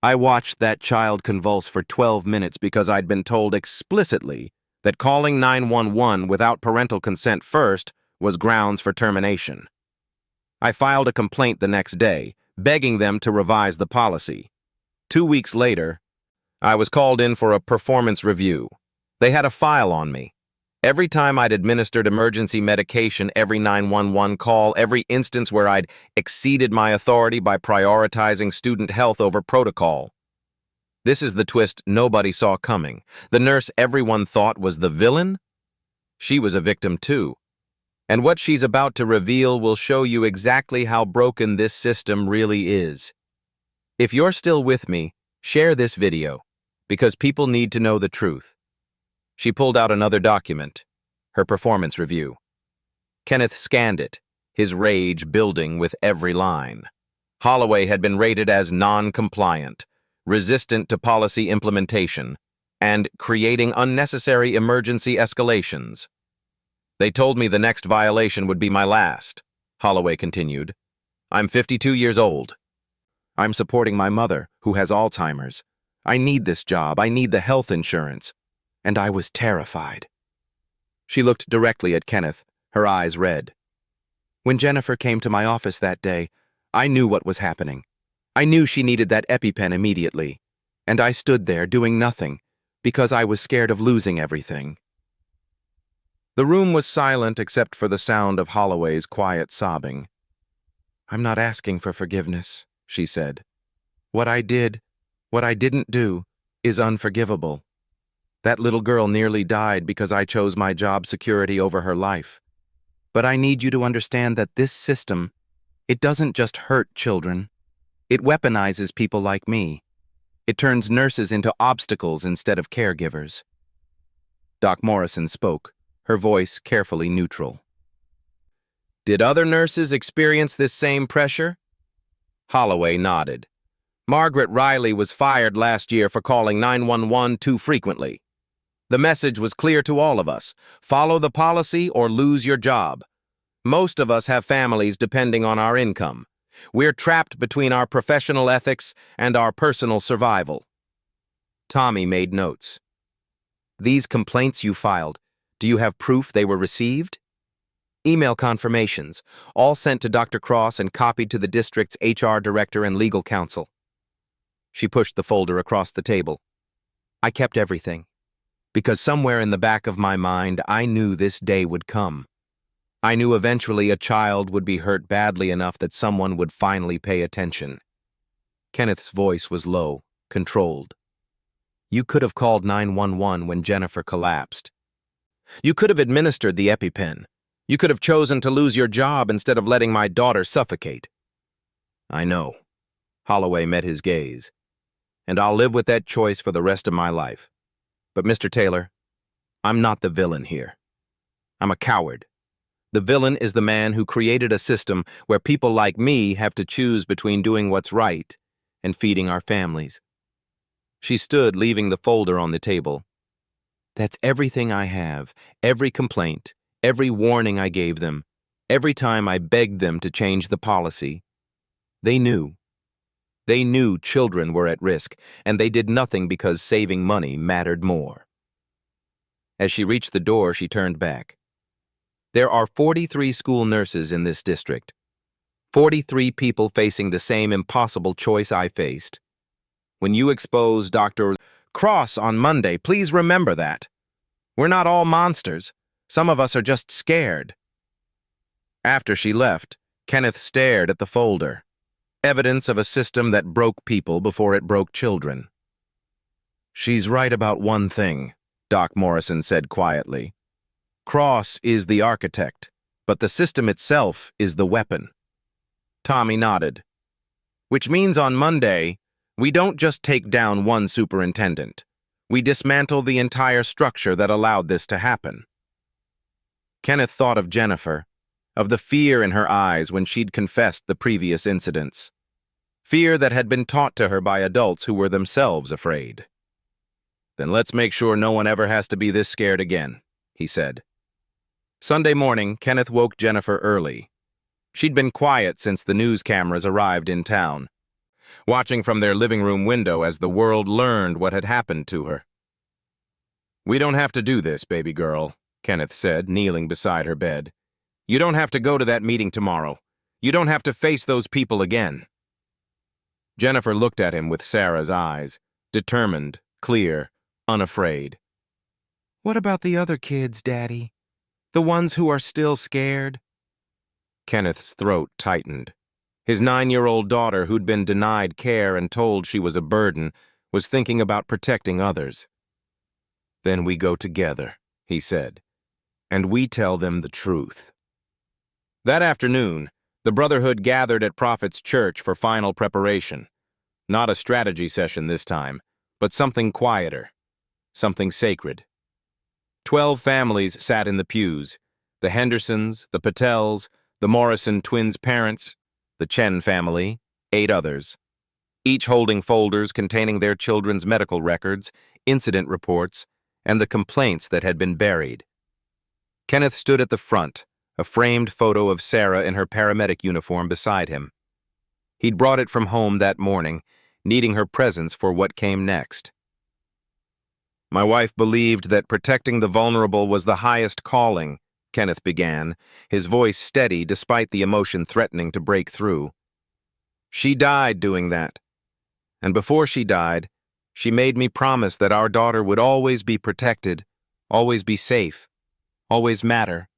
"I watched that child convulse for 12 minutes because I'd been told explicitly that calling 911 without parental consent first was grounds for termination. I filed a complaint the next day, begging them to revise the policy. 2 weeks later, I was called in for a performance review. They had a file on me. Every time I'd administered emergency medication, every 911 call, every instance where I'd exceeded my authority by prioritizing student health over protocol. This is the twist nobody saw coming. The nurse everyone thought was the villain? She was a victim too. And what she's about to reveal will show you exactly how broken this system really is. If you're still with me, share this video, because people need to know the truth." She pulled out another document, her performance review. Kenneth scanned it, his rage building with every line. Holloway had been rated as non-compliant, resistant to policy implementation, and creating unnecessary emergency escalations. "They told me the next violation would be my last," Holloway continued. "I'm 52 years old. I'm supporting my mother, who has Alzheimer's. I need this job, I need the health insurance. And I was terrified." She looked directly at Kenneth, her eyes red. "When Jennifer came to my office that day, I knew what was happening. I knew she needed that EpiPen immediately. And I stood there doing nothing, because I was scared of losing everything." The room was silent except for the sound of Holloway's quiet sobbing. "I'm not asking for forgiveness," she said. What I didn't do, is unforgivable. That little girl nearly died because I chose my job security over her life. But I need you to understand that this system, it doesn't just hurt children. It weaponizes people like me. It turns nurses into obstacles instead of caregivers. Doc Morrison spoke, her voice carefully neutral. Did other nurses experience this same pressure? Holloway nodded. Margaret Riley was fired last year for calling 911 too frequently. The message was clear to all of us. Follow the policy or lose your job. Most of us have families depending on our income. We're trapped between our professional ethics and our personal survival. Tommy made notes. These complaints you filed, do you have proof they were received? Email confirmations, all sent to Dr. Cross and copied to the district's HR director and legal counsel. She pushed the folder across the table. I kept everything, because somewhere in the back of my mind I knew this day would come. I knew eventually a child would be hurt badly enough that someone would finally pay attention. Kenneth's voice was low, controlled. You could have called 911 when Jennifer collapsed. You could have administered the EpiPen. You could have chosen to lose your job instead of letting my daughter suffocate. I know. Holloway met his gaze. And I'll live with that choice for the rest of my life. But Mr. Taylor, I'm not the villain here. I'm a coward. The villain is the man who created a system where people like me have to choose between doing what's right and feeding our families. She stood, leaving the folder on the table. That's everything I have, every complaint, every warning I gave them, every time I begged them to change the policy. They knew. They knew children were at risk, and they did nothing because saving money mattered more. As she reached the door, she turned back. There are 43 school nurses in this district. 43 people facing the same impossible choice I faced. When you expose Dr. Cross on Monday, please remember that. We're not all monsters. Some of us are just scared. After she left, Kenneth stared at the folder. Evidence of a system that broke people before it broke children. She's right about one thing, Doc Morrison said quietly. Cross is the architect, but the system itself is the weapon. Tommy nodded. Which means on Monday, we don't just take down one superintendent. We dismantle the entire structure that allowed this to happen. Kenneth thought of Jennifer, of the fear in her eyes when she'd confessed the previous incidents. Fear that had been taught to her by adults who were themselves afraid. Then let's make sure no one ever has to be this scared again, he said. Sunday morning, Kenneth woke Jennifer early. She'd been quiet since the news cameras arrived in town, watching from their living room window as the world learned what had happened to her. We don't have to do this, baby girl, Kenneth said, kneeling beside her bed. You don't have to go to that meeting tomorrow. You don't have to face those people again. Jennifer looked at him with Sarah's eyes, determined, clear, unafraid. What about the other kids, Daddy? The ones who are still scared? Kenneth's throat tightened. His 9-year-old daughter, who'd been denied care and told she was a burden, was thinking about protecting others. Then we go together, he said, and we tell them the truth. That afternoon, the Brotherhood gathered at Prophet's Church for final preparation. Not a strategy session this time, but something quieter, something sacred. 12 families sat in the pews, the Hendersons, the Patels, the Morrison twins' parents, the Chen family, 8 others, each holding folders containing their children's medical records, incident reports, and the complaints that had been buried. Kenneth stood at the front, a framed photo of Sarah in her paramedic uniform beside him. He'd brought it from home that morning, needing her presence for what came next. My wife believed that protecting the vulnerable was the highest calling, Kenneth began, his voice steady despite the emotion threatening to break through. She died doing that. And before she died, she made me promise that our daughter would always be protected, always be safe. always matter.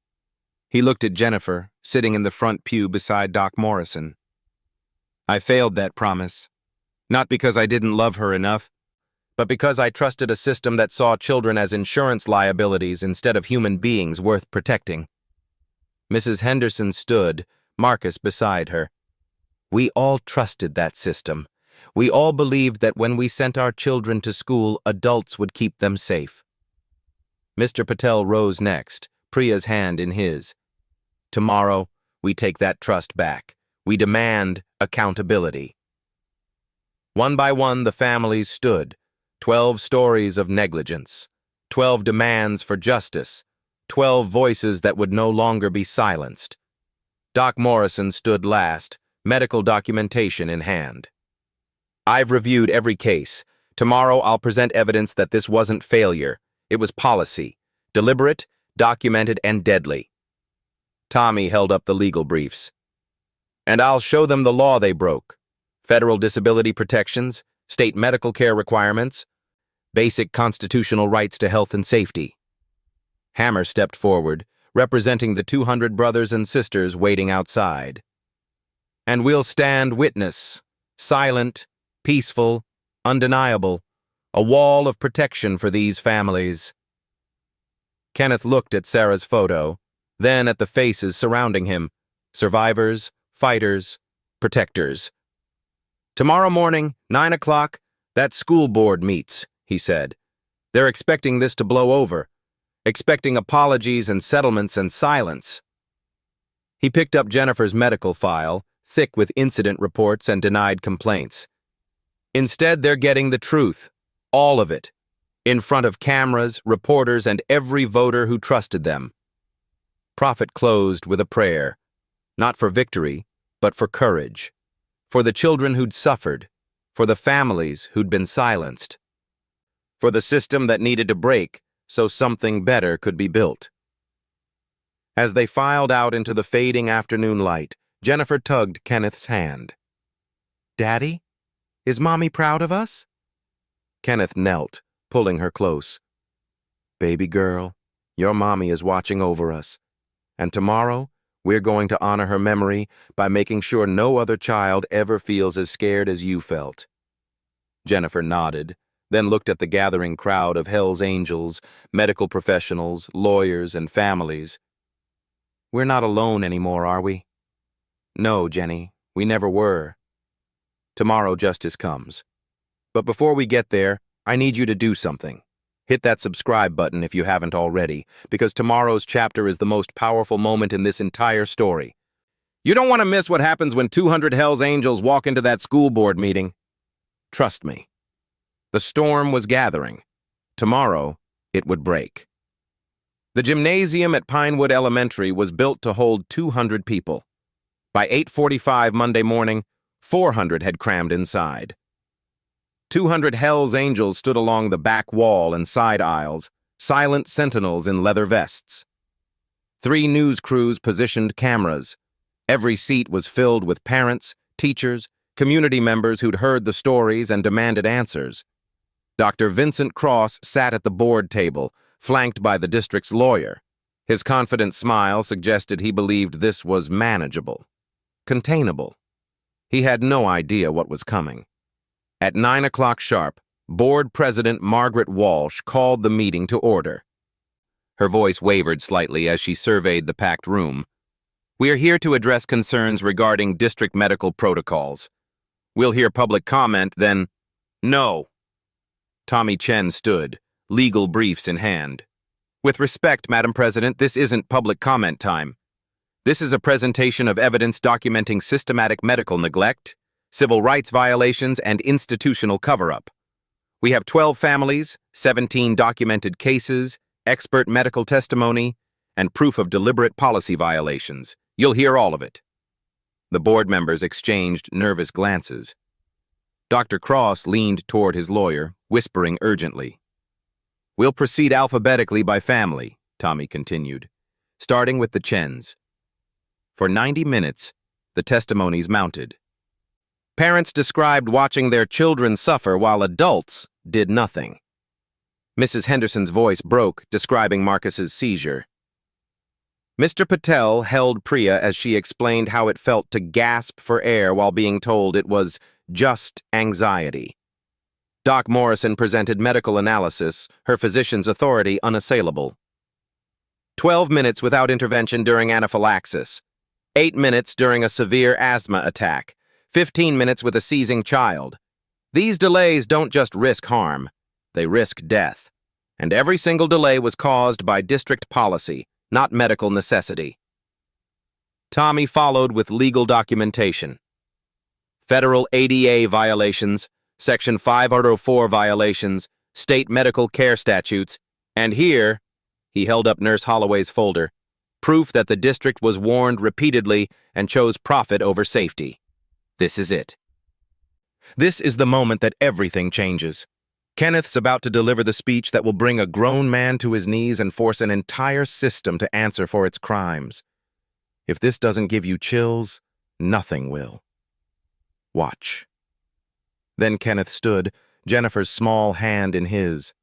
He looked at Jennifer, sitting in the front pew beside Doc Morrison. I failed that promise. Not because I didn't love her enough, but because I trusted a system that saw children as insurance liabilities instead of human beings worth protecting. Mrs. Henderson stood, Marcus beside her. We all trusted that system. We all believed that when we sent our children to school, adults would keep them safe. Mr. Patel rose next, Priya's hand in his. Tomorrow, we take that trust back. We demand accountability. One by one, the families stood. 12 stories of negligence. 12 demands for justice. 12 voices that would no longer be silenced. Doc Morrison stood last, medical documentation in hand. I've reviewed every case. Tomorrow I'll present evidence that this wasn't failure. It was policy. Deliberate, documented, and deadly. Tommy held up the legal briefs. And I'll show them the law they broke. Federal disability protections, state medical care requirements, basic constitutional rights to health and safety. Hammer stepped forward, representing the 200 brothers and sisters waiting outside. And we'll stand witness, silent, peaceful, undeniable, a wall of protection for these families. Kenneth looked at Sarah's photo, then at the faces surrounding him, survivors, fighters, protectors. Tomorrow morning, 9 o'clock, that school board meets, he said. They're expecting this to blow over, expecting apologies and settlements and silence. He picked up Jennifer's medical file, thick with incident reports and denied complaints. Instead, they're getting the truth, all of it, in front of cameras, reporters, and every voter who trusted them. Prophet closed with a prayer, not for victory, but for courage, for the children who'd suffered, for the families who'd been silenced, for the system that needed to break so something better could be built. As they filed out into the fading afternoon light, Jennifer tugged Kenneth's hand. Daddy, is Mommy proud of us? Kenneth knelt, pulling her close. Baby girl, your Mommy is watching over us, and tomorrow we're going to honor her memory by making sure no other child ever feels as scared as you felt. Jennifer nodded, then looked at the gathering crowd of Hell's Angels, medical professionals, lawyers, and families. We're not alone anymore, are we? No, Jenny, we never were. Tomorrow justice comes. But before we get there, I need you to do something. Hit that subscribe button if you haven't already, because tomorrow's chapter is the most powerful moment in this entire story. You don't want to miss what happens when 200 Hell's Angels walk into that school board meeting. Trust me. The storm was gathering. Tomorrow, it would break. The gymnasium at Pinewood Elementary was built to hold 200 people. By 8:45 Monday morning, 400 had crammed inside. 200 Hell's Angels stood along the back wall and side aisles, silent sentinels in leather vests. 3 news crews positioned cameras. Every seat was filled with parents, teachers, community members who'd heard the stories and demanded answers. Dr. Vincent Cross sat at the board table, flanked by the district's lawyer. His confident smile suggested he believed this was manageable, containable. He had no idea what was coming. At 9 o'clock sharp, Board President Margaret Walsh called the meeting to order. Her voice wavered slightly as she surveyed the packed room. We are here to address concerns regarding district medical protocols. We'll hear public comment, then... No. Tommy Chen stood, legal briefs in hand. With respect, Madam President, this isn't public comment time. This is a presentation of evidence documenting systematic medical neglect, civil rights violations, and institutional cover-up. We have 12 families, 17 documented cases, expert medical testimony, and proof of deliberate policy violations. You'll hear all of it. The board members exchanged nervous glances. Dr. Cross leaned toward his lawyer, whispering urgently. We'll proceed alphabetically by family, Tommy continued, starting with the Chens. For 90 minutes, the testimonies mounted. Parents described watching their children suffer while adults did nothing. Mrs. Henderson's voice broke, describing Marcus's seizure. Mr. Patel held Priya as she explained how it felt to gasp for air while being told it was just anxiety. Doc Morrison presented medical analysis, her physician's authority unassailable. 12 minutes without intervention during anaphylaxis. 8 minutes during a severe asthma attack. 15 minutes with a seizing child. These delays don't just risk harm, they risk death. And every single delay was caused by district policy, not medical necessity. Tommy followed with legal documentation. Federal ADA violations, Section 504 violations, state medical care statutes, and here, he held up Nurse Holloway's folder, proof that the district was warned repeatedly and chose profit over safety. This is it. This is the moment that everything changes. Kenneth's about to deliver the speech that will bring a grown man to his knees and force an entire system to answer for its crimes. If this doesn't give you chills, nothing will. Watch. Then Kenneth stood, Jennifer's small hand in his.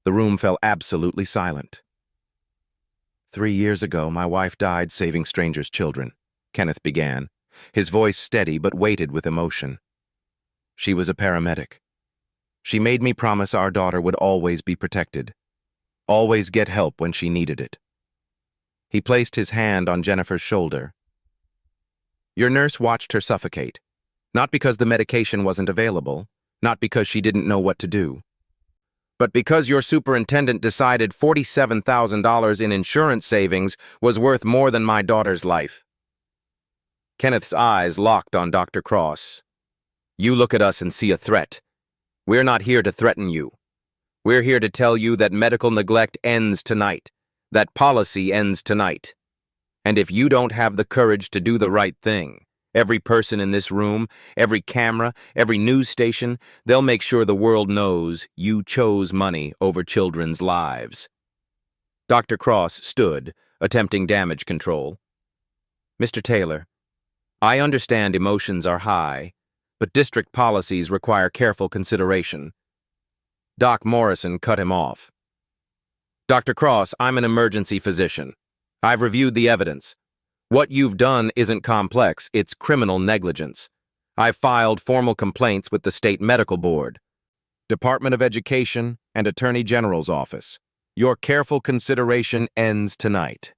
The room fell absolutely silent. 3 years ago, my wife died saving strangers' children, Kenneth began, his voice steady but weighted with emotion. She was a paramedic. She made me promise our daughter would always be protected, always get help when she needed it. He placed his hand on Jennifer's shoulder. Your nurse watched her suffocate, not because the medication wasn't available, not because she didn't know what to do, but because your superintendent decided $47,000 in insurance savings was worth more than my daughter's life. Kenneth's eyes locked on Dr. Cross. You look at us and see a threat. We're not here to threaten you. We're here to tell you that medical neglect ends tonight, that policy ends tonight. And if you don't have the courage to do the right thing, every person in this room, every camera, every news station, they'll make sure the world knows you chose money over children's lives. Dr. Cross stood, attempting damage control. Mr. Taylor, I understand emotions are high, but district policies require careful consideration. Doc Morrison cut him off. Dr. Cross, I'm an emergency physician. I've reviewed the evidence. What you've done isn't complex, it's criminal negligence. I've filed formal complaints with the State Medical Board, Department of Education, and Attorney General's office. Your careful consideration ends tonight.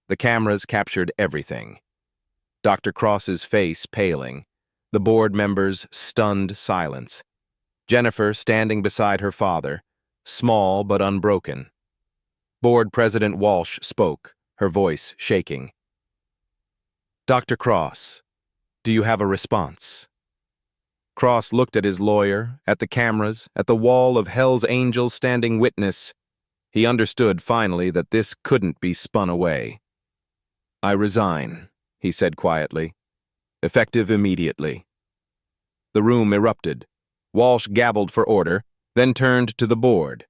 The cameras captured everything. Dr. Cross's face paling. The board members' stunned silence. Jennifer standing beside her father, small but unbroken. Board President Walsh spoke, her voice shaking. Dr. Cross, do you have a response? Cross looked at his lawyer, at the cameras, at the wall of Hell's Angels standing witness. He understood finally that this couldn't be spun away. I resign, he said quietly. Effective immediately. The room erupted. Walsh gabbled for order, then turned to the board.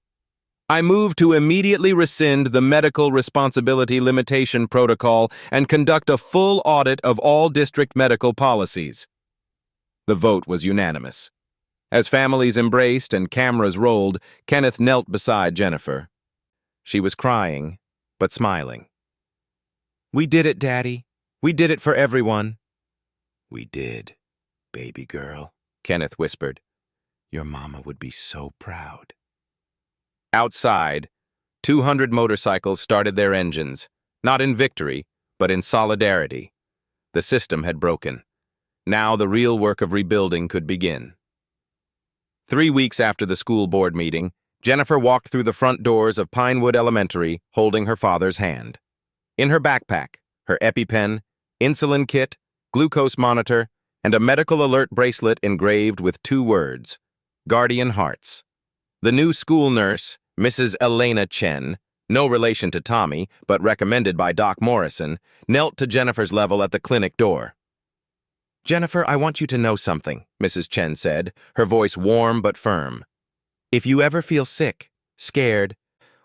I move to immediately rescind the medical responsibility limitation protocol and conduct a full audit of all district medical policies. The vote was unanimous. As families embraced and cameras rolled, Kenneth knelt beside Jennifer. She was crying, but smiling. We did it, Daddy. We did it for everyone. We did, baby girl, Kenneth whispered. Your mama would be so proud. Outside, 200 motorcycles started their engines, not in victory, but in solidarity. The system had broken. Now the real work of rebuilding could begin. 3 weeks after the school board meeting, Jennifer walked through the front doors of Pinewood Elementary, holding her father's hand. In her backpack, her EpiPen, insulin kit, glucose monitor, and a medical alert bracelet engraved with 2 words, Guardian Hearts. The new school nurse, Mrs. Elena Chen, no relation to Tommy, but recommended by Doc Morrison, knelt to Jennifer's level at the clinic door. Jennifer, I want you to know something, Mrs. Chen said, her voice warm but firm. If you ever feel sick, scared,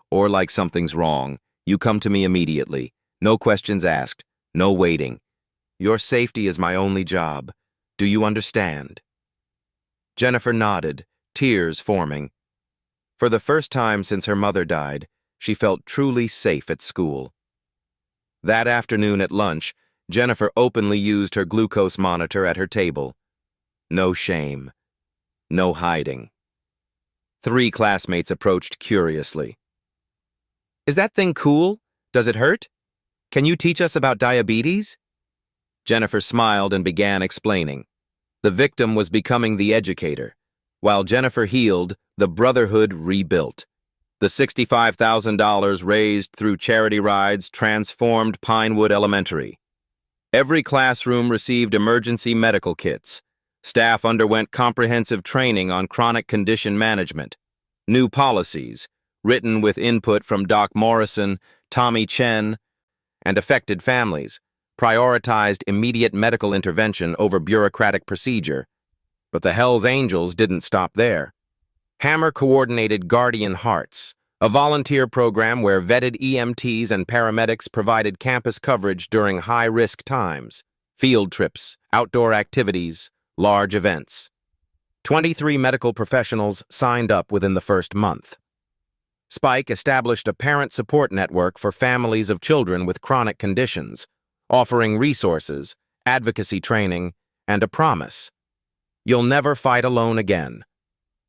or like something's wrong, you come to me immediately. No questions asked, no waiting. Your safety is my only job. Do you understand? Jennifer nodded, tears forming. For the first time since her mother died, she felt truly safe at school. That afternoon at lunch, Jennifer openly used her glucose monitor at her table. No shame. No hiding. 3 classmates approached curiously. "Is that thing cool? Does it hurt? Can you teach us about diabetes?" Jennifer smiled and began explaining. The victim was becoming the educator. While Jennifer healed, the brotherhood rebuilt. The $65,000 raised through charity rides transformed Pinewood Elementary. Every classroom received emergency medical kits. Staff underwent comprehensive training on chronic condition management. New policies, written with input from Doc Morrison, Tommy Chen, and affected families, prioritized immediate medical intervention over bureaucratic procedure. But the Hells Angels didn't stop there. Hammer coordinated Guardian Hearts, a volunteer program where vetted EMTs and paramedics provided campus coverage during high-risk times, field trips, outdoor activities, large events. 23 medical professionals signed up within the first month. Spike established a parent support network for families of children with chronic conditions, offering resources, advocacy training, and a promise. You'll never fight alone again.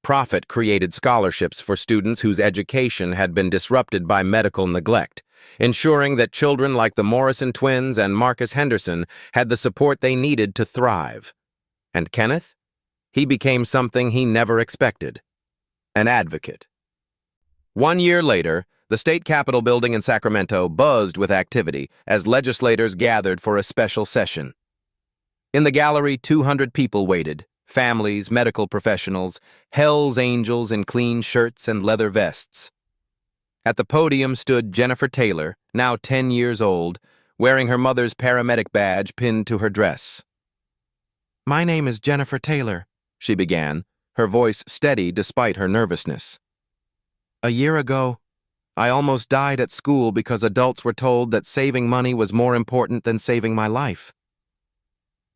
Profit created scholarships for students whose education had been disrupted by medical neglect, ensuring that children like the Morrison twins and Marcus Henderson had the support they needed to thrive. And Kenneth? He became something he never expected: an advocate. 1 year later, the state capitol building in Sacramento buzzed with activity as legislators gathered for a special session. In the gallery, 200 people waited: families, medical professionals, Hells Angels in clean shirts and leather vests. At the podium stood Jennifer Taylor, now 10 years old, wearing her mother's paramedic badge pinned to her dress. "My name is Jennifer Taylor," she began, her voice steady despite her nervousness. "A year ago, I almost died at school because adults were told that saving money was more important than saving my life."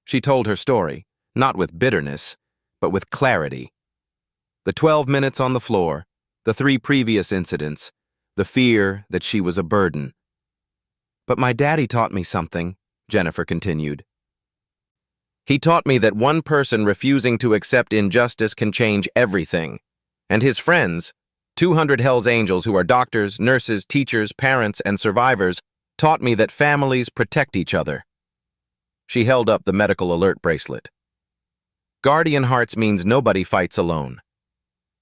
She told her story, not with bitterness, but with clarity. The 12 minutes on the floor, the 3 previous incidents, the fear that she was a burden. "But my daddy taught me something," Jennifer continued. "He taught me that one person refusing to accept injustice can change everything. And his friends, 200 Hells Angels who are doctors, nurses, teachers, parents, and survivors, taught me that families protect each other." She held up the medical alert bracelet. Guardian Hearts means nobody fights alone.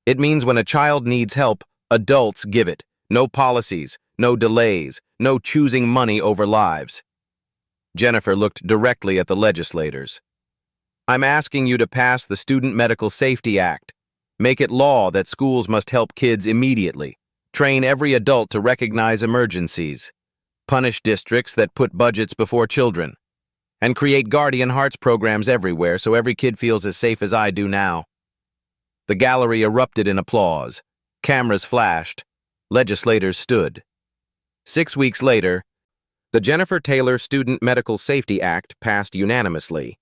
It means when a child needs help, adults give it. No policies, no delays, no choosing money over lives. Jennifer looked directly at the legislators. "I'm asking you to pass the Student Medical Safety Act. Make it law that schools must help kids immediately. Train every adult to recognize emergencies. Punish districts that put budgets before children. And create Guardian Hearts programs everywhere so every kid feels as safe as I do now." The gallery erupted in applause. Cameras flashed. Legislators stood. 6 weeks later, the Jennifer Taylor Student Medical Safety Act passed unanimously.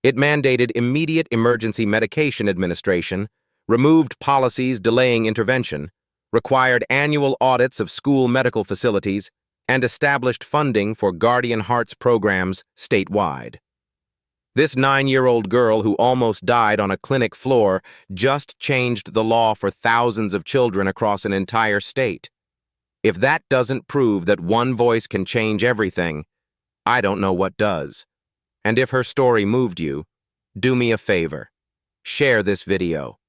It mandated immediate emergency medication administration, removed policies delaying intervention, required annual audits of school medical facilities, and established funding for Guardian Hearts programs statewide. This 9-year-old girl who almost died on a clinic floor just changed the law for thousands of children across an entire state. If that doesn't prove that one voice can change everything, I don't know what does. And if her story moved you, do me a favor. Share this video.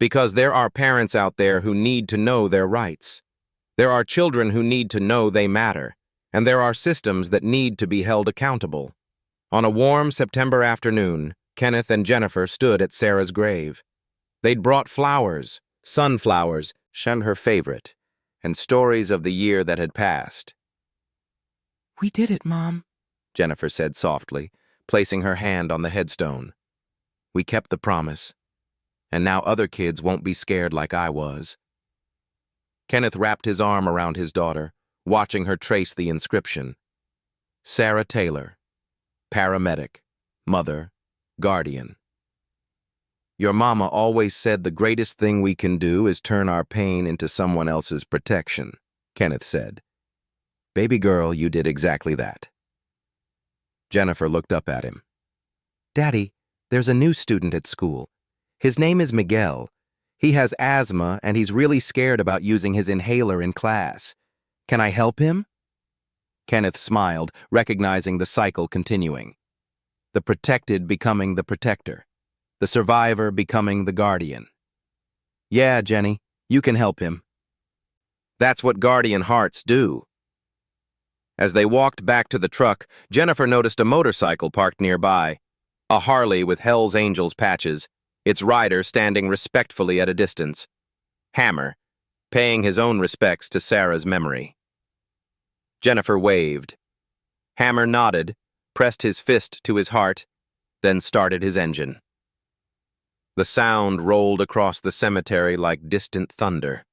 Because there are parents out there who need to know their rights. There are children who need to know they matter, and there are systems that need to be held accountable. On a warm September afternoon, Kenneth and Jennifer stood at Sarah's grave. They'd brought flowers, sunflowers, and her favorite, and stories of the year that had passed. "We did it, Mom," Jennifer said softly, placing her hand on the headstone. "We kept the promise, and now other kids won't be scared like I was." Kenneth wrapped his arm around his daughter, watching her trace the inscription. Sarah Taylor, paramedic, mother, guardian. "Your mama always said the greatest thing we can do is turn our pain into someone else's protection," Kenneth said. Baby girl, you did exactly that. Jennifer looked up at him. Daddy, there's a new student at school. His name is Miguel. He has asthma and he's really scared about using his inhaler in class. Can I help him? Kenneth smiled, recognizing the cycle continuing. The protected becoming the protector. The survivor becoming the guardian. Yeah, Jenny, you can help him. That's what guardian hearts do. As they walked back to the truck, Jennifer noticed a motorcycle parked nearby. A Harley with Hell's Angels patches, its rider standing respectfully at a distance. Hammer, paying his own respects to Sarah's memory. Jennifer waved. Hammer nodded, pressed his fist to his heart, then started his engine. The sound rolled across the cemetery like distant thunder,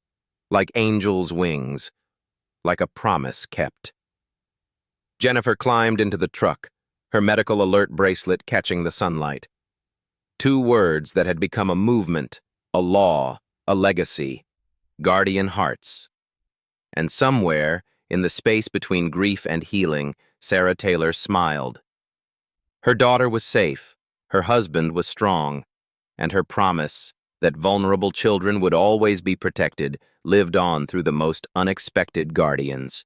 like angels' wings, like a promise kept. Jennifer climbed into the truck, her medical alert bracelet catching the sunlight. 2 words that had become a movement, a law, a legacy. Guardian hearts. And somewhere, in the space between grief and healing, Sarah Taylor smiled. Her daughter was safe, her husband was strong, and her promise that vulnerable children would always be protected lived on through the most unexpected guardians.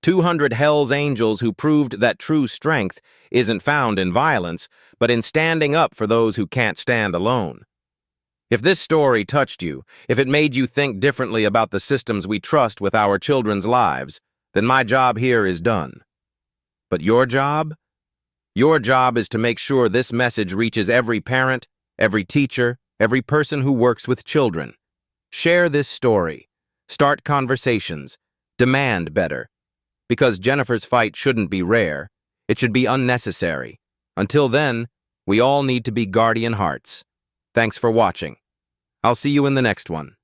200 Hell's Angels who proved that true strength isn't found in violence, but in standing up for those who can't stand alone. If this story touched you, if it made you think differently about the systems we trust with our children's lives, then my job here is done. But your job? Your job is to make sure this message reaches every parent, every teacher, every person who works with children. Share this story. Start conversations. Demand better. Because Jennifer's fight shouldn't be rare. It should be unnecessary. Until then, we all need to be guardian hearts. Thanks for watching. I'll see you in the next one.